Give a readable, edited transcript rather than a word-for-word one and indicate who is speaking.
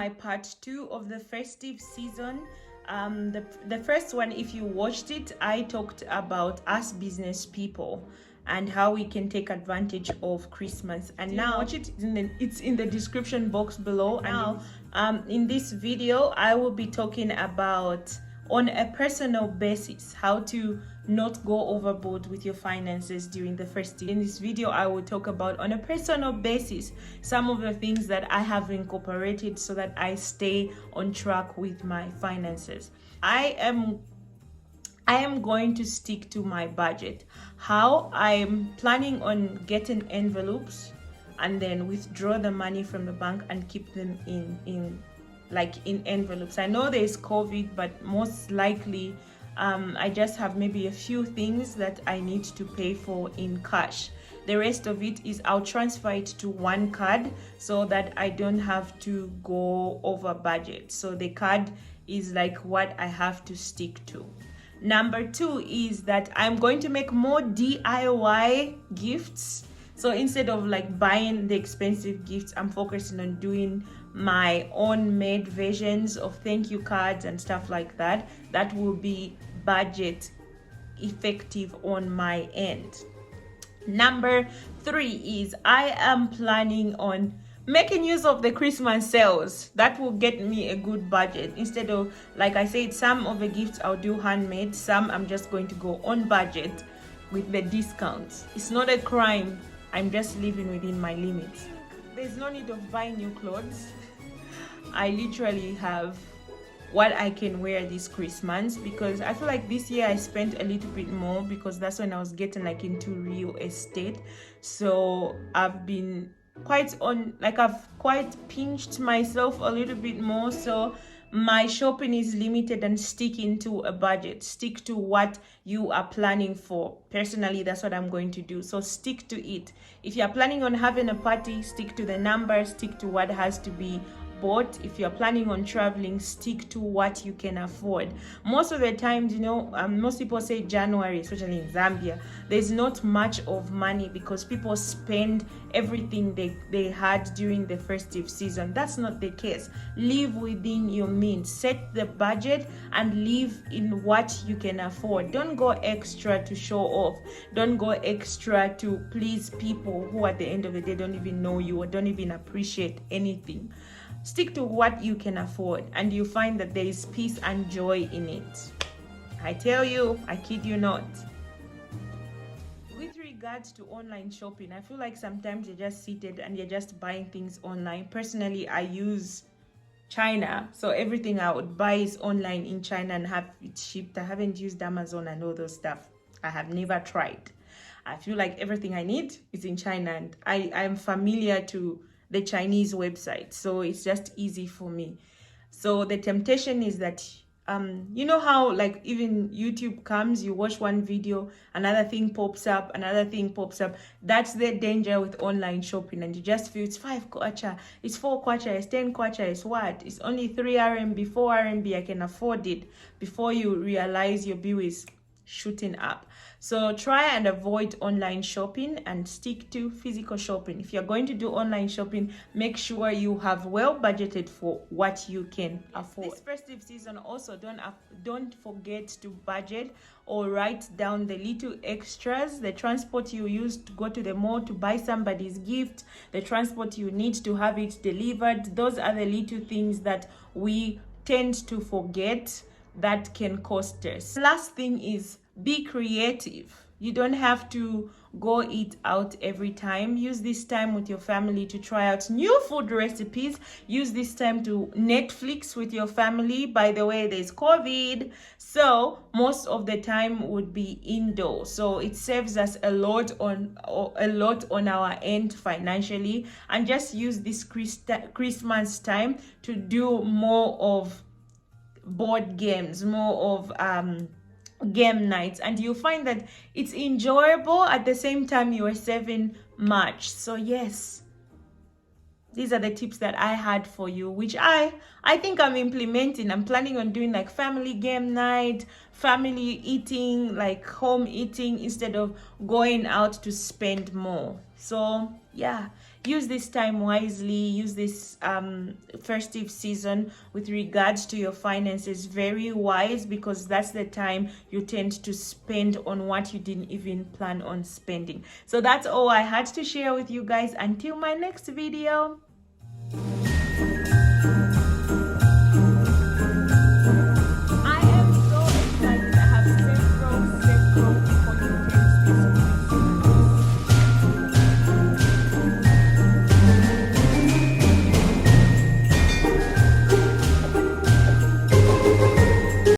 Speaker 1: my part 2 of the festive season. The first one, if you watched it, I talked about us business people and how we can take advantage of Christmas. And now watch it, it's in the description box below. Now, in this video, I will be talking about, on a personal basis, how to not go overboard with your finances during the festive. In this video, I will talk about, on a personal basis, some of the things that I have incorporated so that I stay on track with my finances. I am going to stick to my budget. How? I'm planning on getting envelopes and then withdraw the money from the bank and keep them in envelopes. I know there's COVID, but most likely I just have maybe a few things that I need to pay for in cash. The rest of it is I'll transfer it to one card so that I don't have to go over budget. So the card is like what I have to stick to. Number 2 is that I'm going to make more DIY gifts. So instead of like buying the expensive gifts, I'm focusing on doing my own made versions of thank you cards and stuff like that. That will be budget effective on my end. Number 3 is I am planning on making use of the Christmas sales. That will get me a good budget. Instead of, like I said, some of the gifts I'll do handmade, some I'm just going to go on budget with the discounts. It's not a crime. I'm just living within my limits. There's no need of buying new clothes. I literally have what I can wear this Christmas, because I feel like this year I spent a little bit more because that's when I was getting like into real estate. So I've been I've quite pinched myself a little bit more. So my shopping is limited and sticking to a budget. Stick to what you are planning for. Personally, that's what I'm going to do. So stick to it. If you're planning on having a party, stick to the numbers, stick to what has to be bought. If you're planning on traveling, stick to what you can afford. Most of the times, most people say January, especially in Zambia, there's not much of money because people spend everything they had during the festive season. That's not the case. Live within your means. Set the budget and live in what you can afford. Don't go extra to show off. Don't go extra to please people who at the end of the day don't even know you or don't even appreciate anything. Stick to what you can afford and you find that there is peace and joy in it. I tell you, I kid you not. With regards to online shopping, I feel like sometimes you're just seated and you're just buying things online. Personally, I use China, so everything I would buy is online in China and have it shipped. I haven't used Amazon and all those stuff. I have never tried. I feel like everything I need is in China, and I'm familiar to the Chinese website, so it's just easy for me. So the temptation is that you know how like even YouTube comes, you watch one video, another thing pops up, That's the danger with online shopping, and you just feel it's 5 kwacha, it's 4 kwacha, it's 10 kwacha, it's what, it's only 3 RMB, 4 RMB, I can afford it. Before you realize your bill is shooting up. So try and avoid online shopping and stick to physical shopping. If you're going to do online shopping, make sure you have well budgeted for what you can afford. This festive season also, don't forget to budget or write down the little extras, the transport you use to go to the mall to buy somebody's gift, the transport you need to have it delivered. Those are the little things that we tend to forget that can cost us. Last thing is be creative. You don't have to go eat out every time. Use this time with your family to try out new food recipes. Use this time to Netflix with your family. By the way, there's COVID, so most of the time would be indoors. So it saves us a lot on our end financially. And just use this Christmas time to do more of board games, more of game nights, and you'll find that it's enjoyable. At the same time, you are saving much. So yes, these are the tips that I had for you, which I think I'm implementing. I'm planning on doing like family game night, family eating, like home eating, instead of going out to spend more. So yeah, use this time wisely. Use this festive season with regards to your finances very wise, because that's the time you tend to spend on what you didn't even plan on spending. So that's all I had to share with you guys. Until my next video.